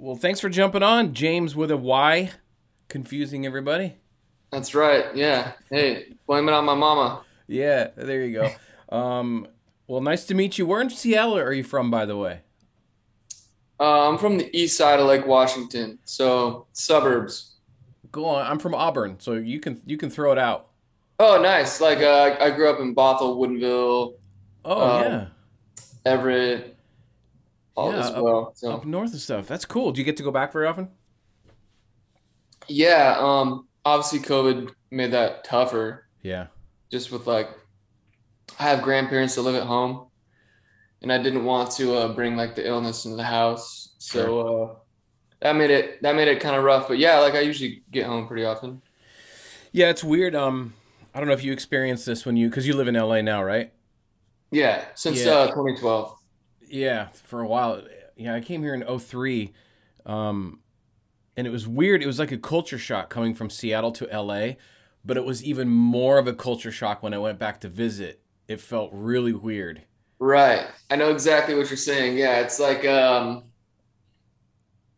Well, thanks for jumping on, James with a Y, confusing everybody. That's right. Yeah. Hey, blame it on my mama. Yeah, there you go. Um, well, nice to meet you. Where in Seattle are you from, by the way? I'm from the east side of Lake Washington, so suburbs. Go on. I'm from Auburn, so you can throw it out. Oh, nice. I grew up in Bothell, Woodinville, Oh um, yeah, Everett, all yeah, as up well. up So north and stuff. That's cool. Do you get to go back very often? yeah. Obviously COVID made that tougher. Yeah, Just with I have grandparents that live at home, and I didn't want to bring like the illness into the house, sure. so that made it kind of rough. But yeah, like I usually get home pretty often. Yeah, it's weird. I don't know if you experienced this when because you live in LA now, right? Yeah, since Yeah, 2012. yeah, for a while. Yeah, I came here in '03. Um, and it was weird. It was like a culture shock coming from Seattle to LA, but it was even more of a culture shock when I went back to visit. It felt really weird. Right. I know exactly what you're saying. Yeah, it's like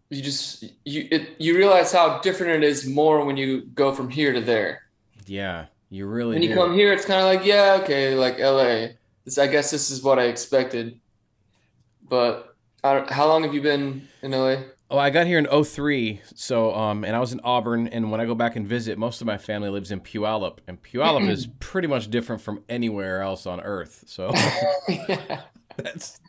you realize how different it is more when you go from here to there. Yeah, you really When you do. come here, it's kind of like, yeah, okay, like LA. I guess this is what I expected. But how long have you been in LA? Oh, I got here in '03, so and I was in Auburn, and when I go back and visit, most of my family lives in Puyallup, and Puyallup is pretty much different from anywhere else on earth. So Yeah. that's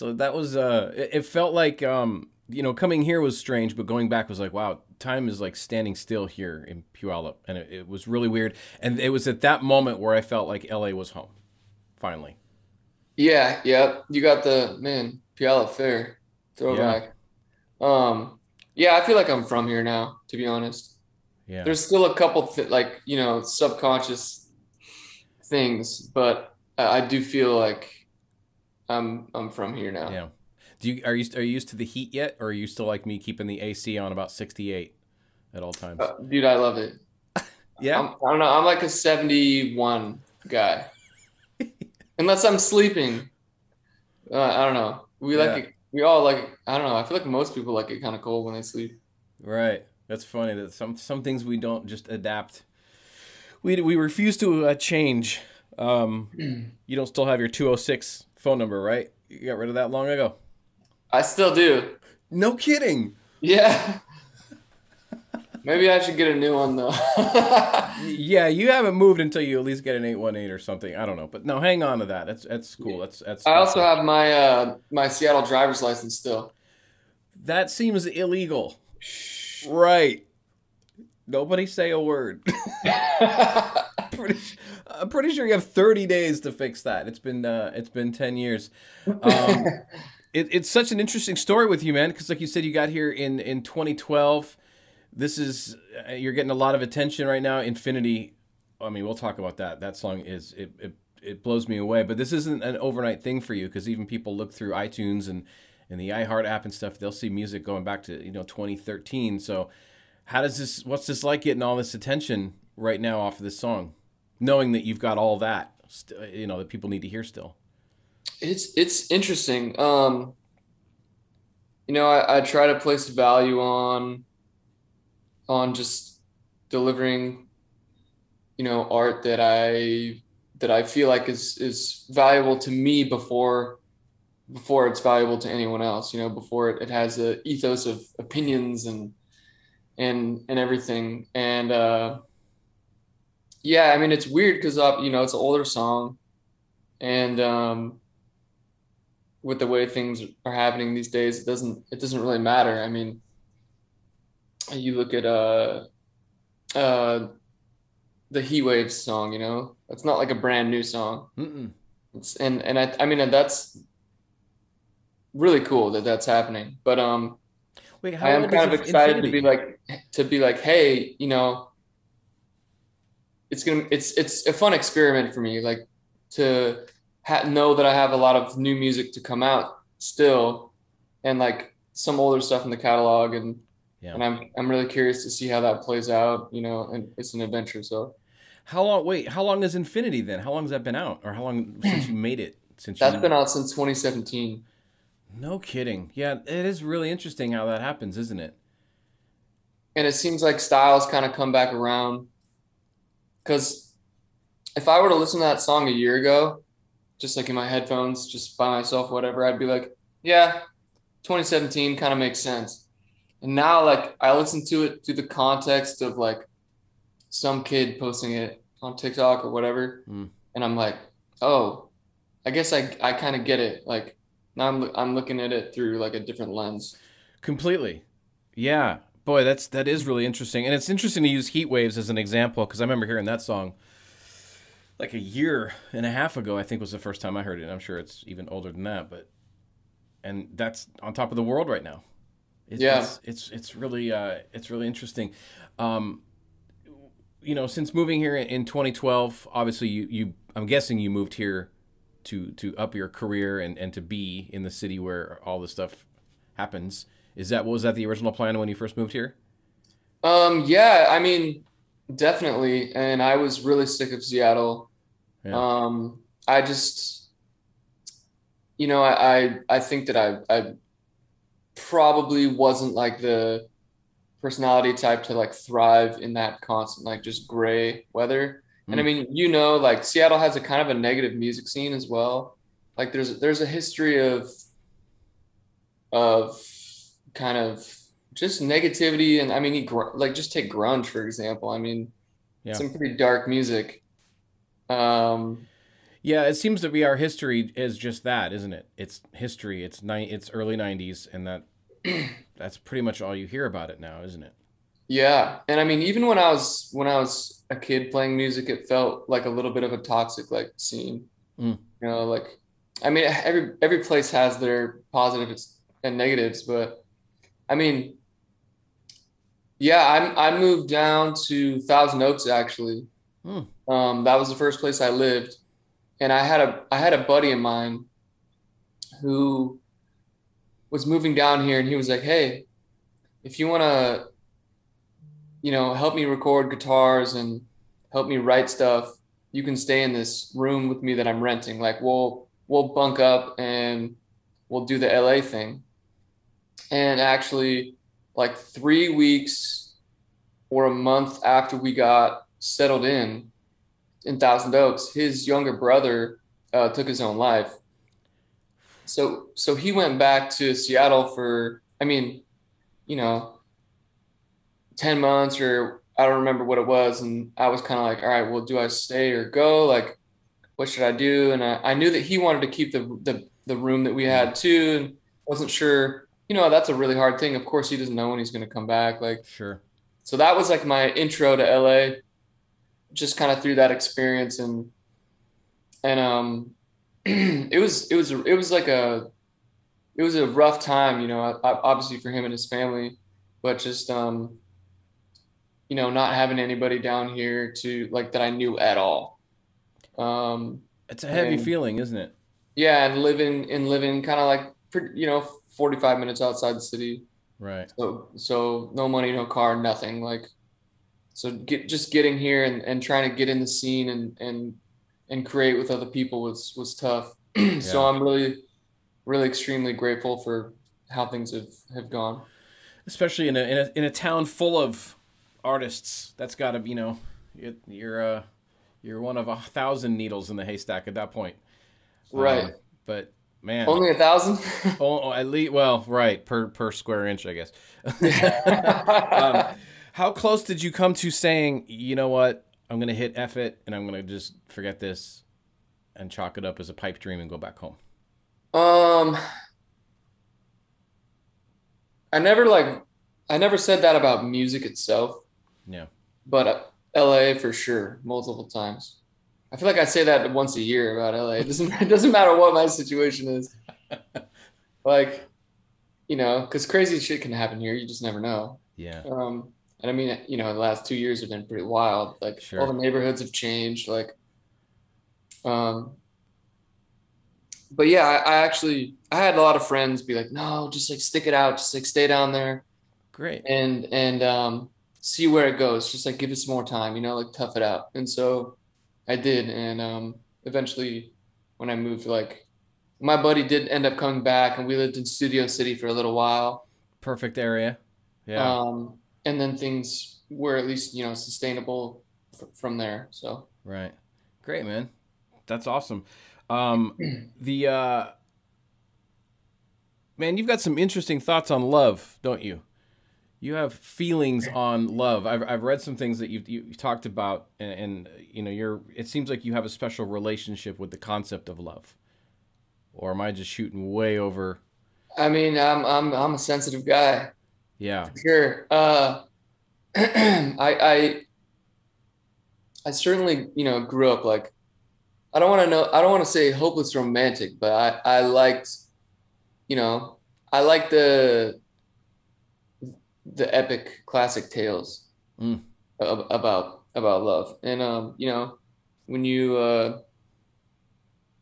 that was it felt like coming here was strange, but going back was like, wow, time is like standing still here in Puyallup, and it was really weird. And it was at that moment where I felt like LA was home finally. Yeah, yeah. You got the man, Puyallup Fair Yeah, throwback. Um, yeah, I feel like I'm from here now, to be honest. yeah, There's still a couple subconscious things, but I do feel like I'm from here now. yeah. Are you used to the heat yet, or are you still like me keeping the AC on about 68 at all times? Dude, I love it. Yeah. I don't know. I'm like a 71 guy, unless I'm sleeping. I don't know. We like Yeah. it. We all like it. I don't know. I feel like most people like it kind of cold when they sleep. Right. That's funny that some things we don't just adapt. We refuse to change. You don't still have your 206 phone number, right? You got rid of that long ago. I still do. No kidding. Yeah. Maybe I should get a new one though. Yeah, you haven't moved until you at least get an 818 or something. I don't know, but no, hang on to that. That's cool. That's I that's also a have my Seattle driver's license still. that seems illegal. Right. Nobody say a word. pretty, I'm pretty sure you have 30 days to fix that. It's been 10 years. Um, it's such an interesting story with you, man, because like you said, you got here in 2012. This is you're getting a lot of attention right now. Infinity. I mean, we'll talk about that. That song is it blows me away. But this isn't an overnight thing for you because even people look through iTunes and the iHeart app and stuff. They'll see music going back to 2013. So how does this? What's this like getting all this attention right now off of this song, knowing that you've got all that that people need to hear still. It's interesting. I try to place value on just delivering, art that I feel like is valuable to me before it's valuable to anyone else, before it has a ethos of opinions and everything. And yeah, I mean it's weird because it's an older song and with the way things are happening these days, it doesn't really matter. I mean, you look at uh the Heat Waves song, it's not like a brand new song. Mm-mm. I mean, and that's really cool that that's happening. But Wait, I how am old is kind of excited to be Infinity? like, hey, it's a fun experiment for me, like to know that I have a lot of new music to come out still, and like some older stuff in the catalog, and Yeah. and I'm really curious to see how that plays out, and it's an adventure. So How long? Wait, how long is Infinity then? How long has that been out, or how long since you made it? Since that's you been out since 2017. No kidding. Yeah, it is really interesting how that happens, isn't it? And it seems like styles kind of come back around. Because if I were to listen to that song a year ago, just like in my headphones, just by myself, whatever, I'd be like, yeah, 2017 kind of makes sense. And now, like, I listen to it through the context of like some kid posting it on TikTok or whatever, Mm. and I'm like, oh, I guess I kind of get it. Like now I'm looking at it through like a different lens. Completely. Yeah. Boy, that is really interesting. And it's interesting to use Heat Waves as an example because I remember hearing that song like a year and a half ago, I think was the first time I heard it. I'm sure it's even older than that, but and that's on top of the world right now. Yeah. It's really interesting. Um, since moving here in 2012, obviously you I'm guessing you moved here to up your career and to be in the city where all this stuff happens. Was that the original plan when you first moved here? Yeah, I mean, definitely. And I was really sick of Seattle. Yeah. I just, I think that I probably wasn't like the personality type to like thrive in that constant, like just gray weather. And I Mm. mean, like Seattle has a kind of a negative music scene as well. Like there's a history of kind of just negativity. And I mean, like just take grunge, for example. I mean, Yeah. some pretty dark music. Um, Yeah, it seems to be our history is just that, isn't it? It's history. It's early '90s, and that's pretty much all you hear about it now, isn't it? yeah. And I mean, even when I was a kid playing music, it felt like a little bit of a toxic like scene. Mm. Like I mean, every place has their positives and negatives, but I mean, yeah, I moved down to Thousand Oaks actually. Mm. That was the first place I lived, and I had a buddy of mine who was moving down here, and he was like, "Hey, if you want to, help me record guitars and help me write stuff, you can stay in this room with me that I'm renting. Like we'll bunk up and we'll do the LA thing." And actually, like 3 weeks or a month after we got settled in Thousand Oaks, his younger brother took his own life. So he went back to Seattle for, I mean, you know, 10 months or I don't remember what it was. And I was kind of like, all right, well, do I stay or go? Like, what should I do? And I knew that he wanted to keep the room that we Mm. had too, and wasn't sure. That's a really hard thing. Of course, he doesn't know when he's going to come back. Like, Sure. so that was like my intro to LA, just kind of through that experience, and it was a rough time, obviously for him and his family, but just not having anybody down here to like that I knew at all. Um, It's a heavy and feeling, isn't it? yeah, and living kind of like 45 minutes outside the city. Right. So no money, no car, nothing. Like so just getting here and trying to get in the scene and create with other people was tough. So Yeah. I'm really extremely grateful for how things have gone. Especially in a town full of artists. That's got to you're one of 1,000 needles in the haystack at that point. Right. But man, Only 1,000. at least well, right per square inch, I guess. um, how close did you come to saying, you know what, I'm gonna hit F it and I'm gonna just forget this and chalk it up as a pipe dream and go back home? um, I never like I never said that about music itself, Yeah, but LA for sure, multiple times. I feel like I say that once a year about LA. It doesn't matter what my situation is. Like, because crazy shit can happen here. You just never know. yeah, And I mean, the last 2 years have been pretty wild. Like all the sure. neighborhoods have changed. Like, um, but yeah, I had a lot of friends be like, no, just like stick it out, just like stay down there Great. and see where it goes. Just like give it some more time, like tough it out. And so I did, and eventually, when I moved like my buddy did end up coming back, and we lived in Studio City for a little while. Perfect area. Yeah. Um, and then things were at least, sustainable from there. So, Right. Great, man. That's awesome. The man, you've got some interesting thoughts on love, don't you? You have feelings on love. I've read some things that you've talked about, and it seems like you have a special relationship with the concept of love. Or am I just shooting way over? I mean, I'm a sensitive guy, Yeah. for sure. I certainly, grew up like, I don't want to say hopeless romantic, but I liked, you know, I like the epic classic tales Mm. about love. And when you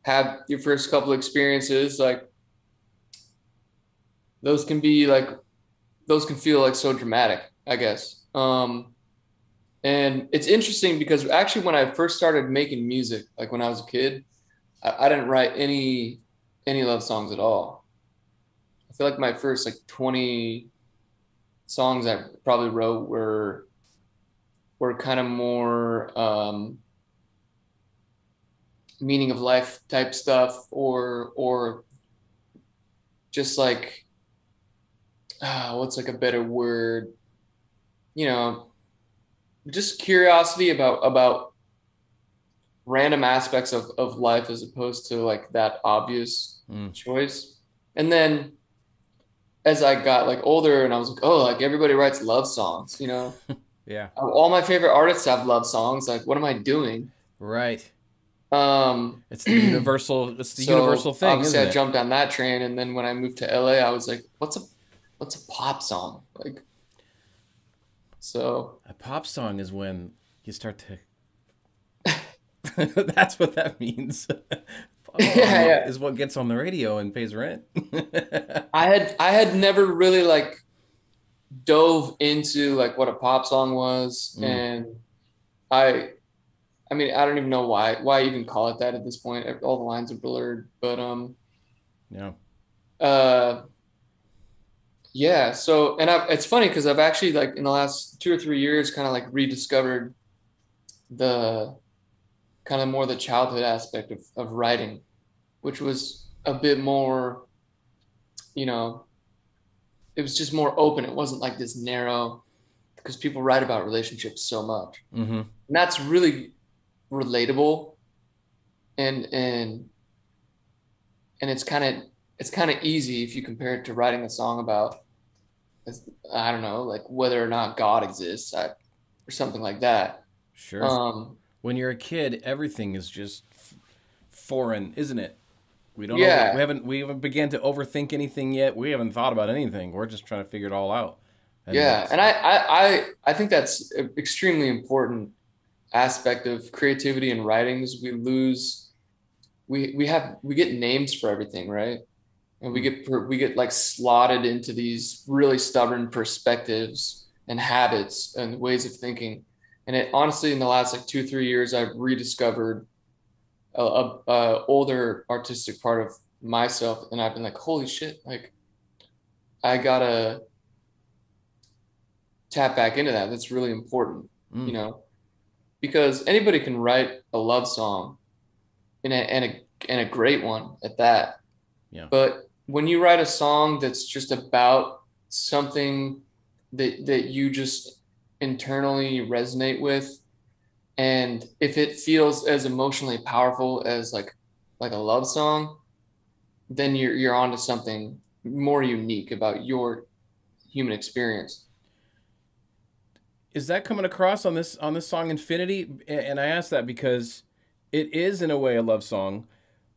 have your first couple experiences, like those can be like those can feel like so dramatic, I guess. And it's interesting because actually when I first started making music, like when I was a kid, I didn't write any love songs at all. I feel like my first like 20 songs I probably wrote were kind of more meaning of life type stuff, or just like what's like a better word, you know, just curiosity about random aspects of life as opposed to like that obvious Mm. choice. And then as I got like older and I was like, oh, like everybody writes love songs, Yeah. all my favorite artists have love songs. Like, what am I doing? Right. Um, It's the universal. It's the universal so thing, obviously isn't I it? jumped on that train. And then when I moved to LA, I was like, what's a pop song? Like, so A pop song is when you start to. That's what that means. Pop yeah, song yeah. is what gets on the radio and pays rent. I had never really like dove into like what a pop song was, Mm. and I I mean I don't even know why even call it that at this point. All the lines are blurred, but Yeah. uh yeah. So it's funny because I've actually like in the last 2 or 3 years kind of like rediscovered the kind of more the childhood aspect of writing, which was a bit more, you know, it was just more open. It wasn't like this narrow because people write about relationships so much. Mm-hmm. And that's really relatable, and and it's kind of easy if you compare it to writing a song about, I don't know, like whether or not God exists, or something like that. Sure. Um, When you're a kid, everything is just foreign, isn't it? We don't over. yeah, We haven't began to overthink anything yet. We haven't thought about anything. We're just trying to figure it all out. And yeah, it's and I think that's an extremely important aspect of creativity and writing is we get names for everything, right? And we mm, get like slotted into these really stubborn perspectives and habits and ways of thinking. And it honestly, in the last like 2 3 years, I've rediscovered a older artistic part of myself, and I've been like, holy shit, like I gotta tap back into that. That's really important, you mm, know, because anybody can write a love song and a great one at that. yeah. But when you write a song that's just about something that you just internally resonate with, and if it feels as emotionally powerful as like a love song, then you're onto something more unique about your human experience. Is that coming across on this song Infinity? And I ask that because it is in a way a love song,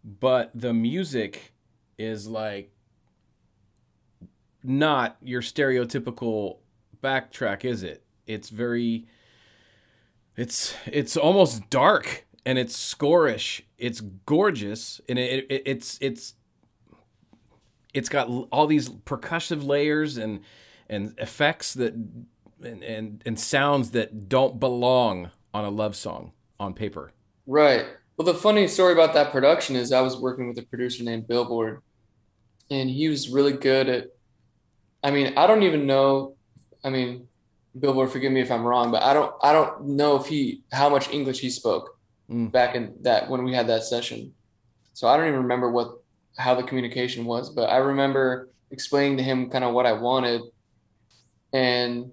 but the music is like not your stereotypical backtrack, is it? It's very it's almost dark and it's scorish. It's gorgeous and it's got all these percussive layers and effects that and sounds that don't belong on a love song on paper. Right. Well, the funny story about that production is I was working with a producer named Billboard, and he was really good at, I mean, I don't even know, I mean, Billboard, forgive me if I'm wrong, but I don't know if how much English he spoke Mm. back in that when we had that session. So I don't even remember how the communication was, but I remember explaining to him kind of what I wanted, and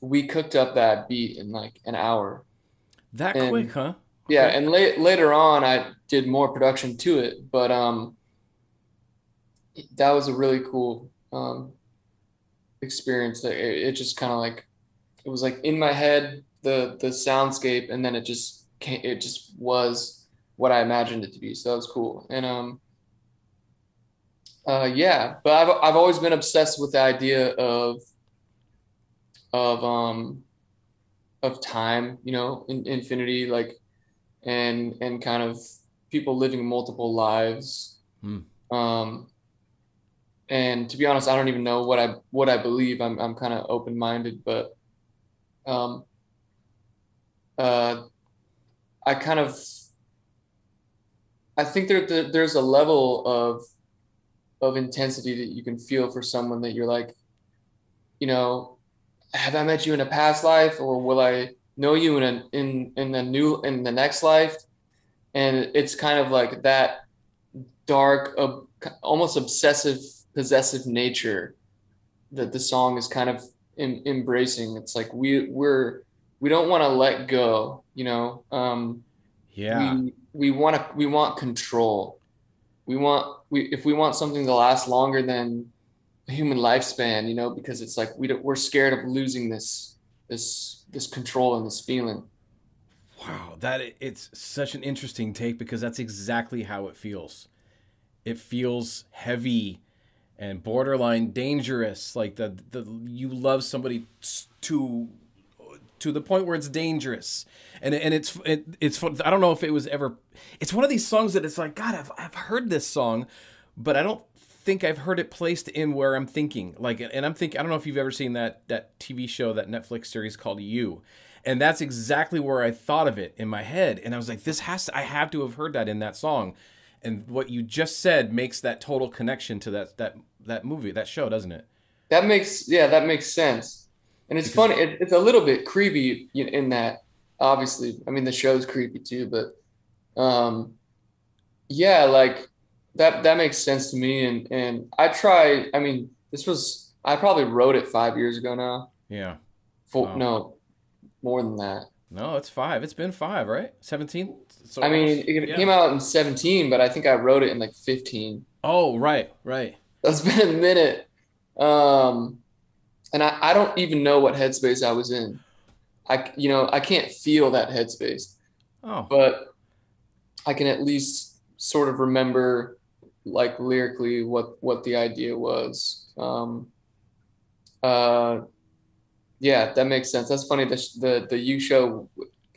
we cooked up that beat in like an hour. That quick, And huh? yeah, Okay. and later on I did more production to it, but that was a really cool experience. That it just kind of like it was like in my head the soundscape, and then it just was what I imagined it to be. So that was cool. And yeah, but I've always been obsessed with the idea of um of time, infinity, like and kind of people living multiple lives. Mm. Um, and to be honest, I don't even know what I believe. I'm kind of open minded, but um, uh, I kind of I think there's a level of intensity that you can feel for someone that you're like, you know, have I met you in a past life, or will I know you in the next life? And it's kind of like that dark, almost obsessive, possessive nature that the song is kind of embracing. It's like we don't want to let go, Yeah. we want control. We if we want something to last longer than a human lifespan, because it's like we're scared of losing this control and this feeling. Wow, it's such an interesting take because that's exactly how it feels. It feels heavy and borderline dangerous, like the you love somebody to the point where it's dangerous, and it's fun. I don't know if it was ever. It's one of these songs that it's like, God, I've heard this song, but I don't think I've heard it placed in where I'm thinking. Like, and I'm thinking, I don't know if you've ever seen that TV show, that Netflix series called You. And that's exactly where I thought of it in my head. And I was like, I have to have heard that in that song. And what you just said makes that total connection to that movie, that show, doesn't it? That makes sense. And it's Because funny. It's a little bit creepy in that. Obviously, I mean the show's creepy too, but yeah, like that makes sense to me. And I try. I mean, I probably wrote it 5 years ago now. yeah. Wow. No, more than that. No, it's five. It's been five, right? 17? So I mean, almost, it yeah. came out in 17, but I think I wrote it in like 15. Oh, right, right. That's been a minute. Um, and I don't even know what headspace I was in. I can't feel that headspace, Oh, but I can at least sort of remember like lyrically what the idea was. Uh, yeah, that makes sense. That's funny. The You show.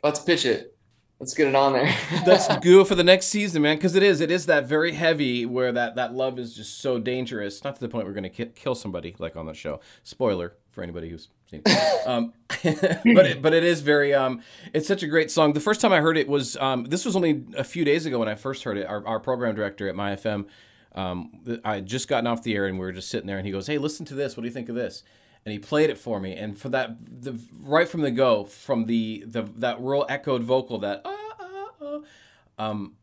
Let's pitch it. Let's get it on there. that's good for the next season, man. Because it is that very heavy where that love is just so dangerous. Not to the point we're going to kill somebody like on the show. Spoiler for anybody who's seen it. But it is very it's such a great song. The first time I heard it was this was only a few days ago when I first heard it. Our program director at Myfm, I had just gotten off the air and we were just sitting there and he goes, "Hey, listen to this. What do you think of this?" And he played it for me, and for right from the go, from that real echoed vocal, um,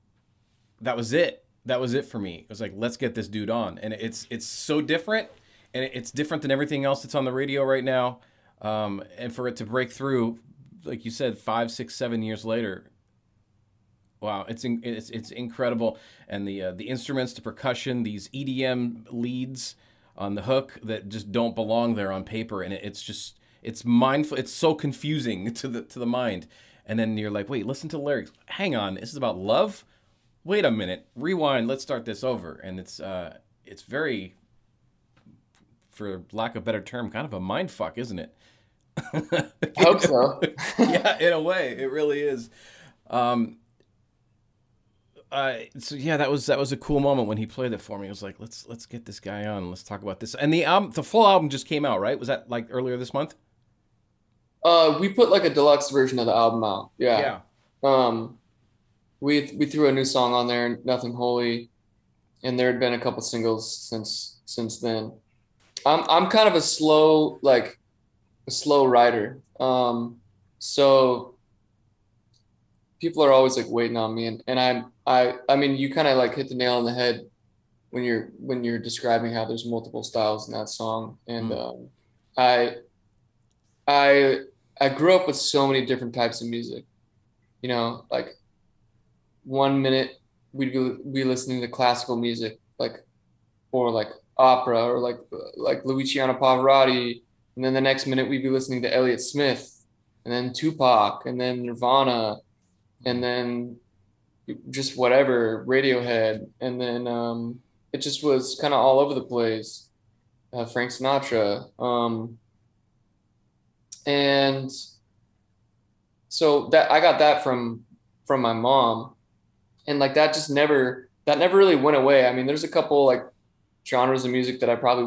that was it. That was it for me. It was like, let's get this dude on, and it's so different, and it's different than everything else that's on the radio right now. And for it to break through, like you said, 5, 6, 7 years later, wow, it's incredible. And the instruments, the percussion, these EDM leads on the hook that just don't belong there on paper, and it's mindful. It's so confusing to the mind. And then you're like, wait, listen to the lyrics. Hang on, this is about love. Wait a minute, rewind. Let's start this over. And it's very, for lack of a better term, kind of a mind fuck, isn't it? I hope so. Yeah, in a way, it really is. Um, so yeah, that was a cool moment when he played it for me. It was like, let's get this guy on. Let's talk about this. And the full album just came out, right? Was that like earlier this month? We put like a deluxe version of the album out. Yeah. Yeah. Um, we threw a new song on there, Nothing Holy, and there had been a couple singles since then. I'm kind of a slow writer. So people are always like waiting on me, and I mean, you kind of like hit the nail on the head when you're describing how there's multiple styles in that song. And Mm. I I I grew up with so many different types of music. You know, like 1 minute we'd be listening to classical music, like or like opera or like Luciano Pavarotti, and then the next minute we'd be listening to Elliott Smith, and then Tupac, and then Nirvana, and then just whatever Radiohead, and then it just was kind of all over the place. Frank Sinatra, and so that I got that from my mom, and like that never really went away. I mean, there's a couple like genres of music that I probably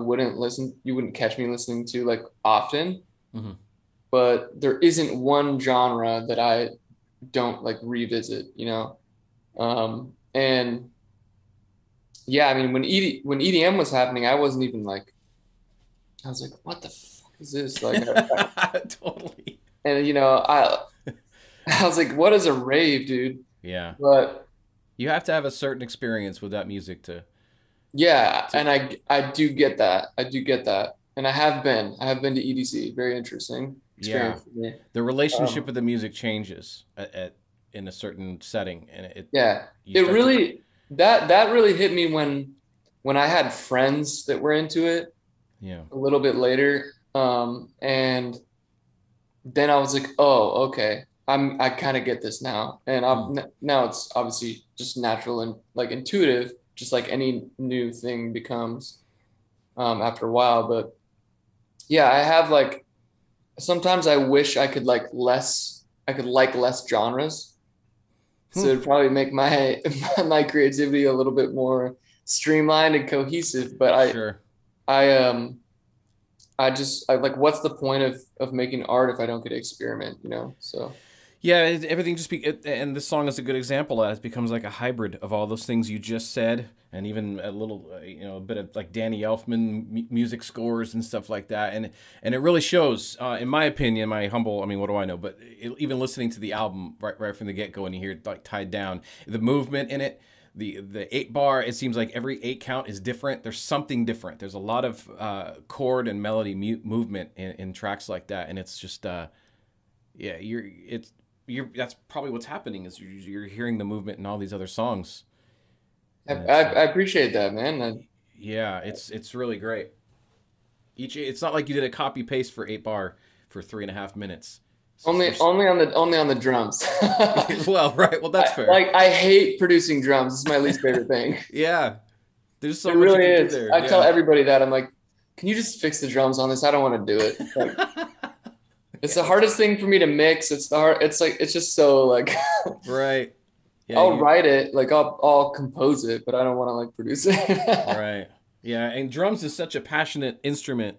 you wouldn't catch me listening to like often, Hmm. but there isn't one genre that I don't like revisit, you know. And yeah, I mean, when EDM was happening, I wasn't even like, I was like, what the fuck is this? Like, Totally. and you know, I was like, what is a rave, dude? Yeah. But You have to have a certain experience with that music yeah, to and I do get that. I do get that. And I have been to EDC. Very interesting yeah. experience for me. The relationship Um, with the music changes in a certain setting, and yeah, you it start to really that really hit me when I had friends that were into it yeah. a little bit later. And then I was like, oh, okay. I kind of get this now. And Hmm. now it's obviously just natural and like intuitive, just like any new thing becomes after a while. But yeah, I have like sometimes I wish I could like less genres. So Hmm. it'd probably make my my creativity a little bit more streamlined and cohesive. But Sure. I I like what's the point of making art if I don't get to experiment, you know? So Yeah, everything and this song is a good example of that. It becomes like a hybrid of all those things you just said, and even a little, a bit of like Danny Elfman music scores and stuff like that, and it really shows, in my opinion, my humble. I mean, what do I know? But even listening to the album right from the get go, and you hear it like tied down, the movement in it, the 8 bar. It seems like every 8 count is different. There's something different. There's a lot of chord and melody movement in tracks like that, and it's just. Yeah, that's probably what's happening is you're hearing the movement in all these other songs, and I appreciate that, man. yeah, it's really great. It's not like you did a copy paste for 8 bar for 3.5 minutes. There's Only on the drums. well, right, well that's fair. I hate producing drums. It's my least favorite thing. Yeah, there's so It much you really can do is. there. I tell Yeah, everybody that I'm like, can you just fix the drums on this? I don't want to do it. Like it's yeah, the hardest thing for me to mix. It's like it's just so like right. Yeah, I'll you write it, like I'll compose it, but I don't want to like produce it. right. Yeah, and drums is such a passionate instrument.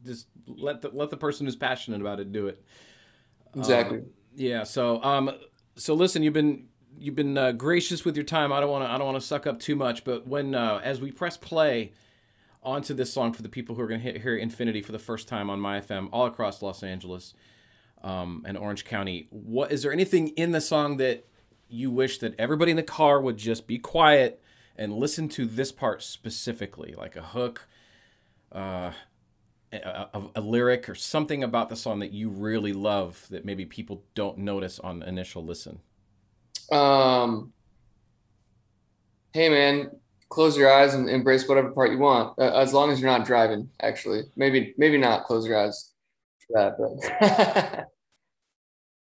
Just let the person who's passionate about it do it. Exactly. Yeah. So listen, you've been gracious with your time. I don't want to suck up too much, but when as we press play onto this song for the people who are going to hear Infinity for the first time on MyFM all across Los Angeles and Orange County, what is there anything in the song that you wish that everybody in the car would just be quiet and listen to this part specifically, like a hook, uh, a lyric, or something about the song that you really love that maybe people don't notice on initial listen? Um, hey man, close your eyes and embrace whatever part you want, as long as you're not driving. Actually, maybe not close your eyes for that, but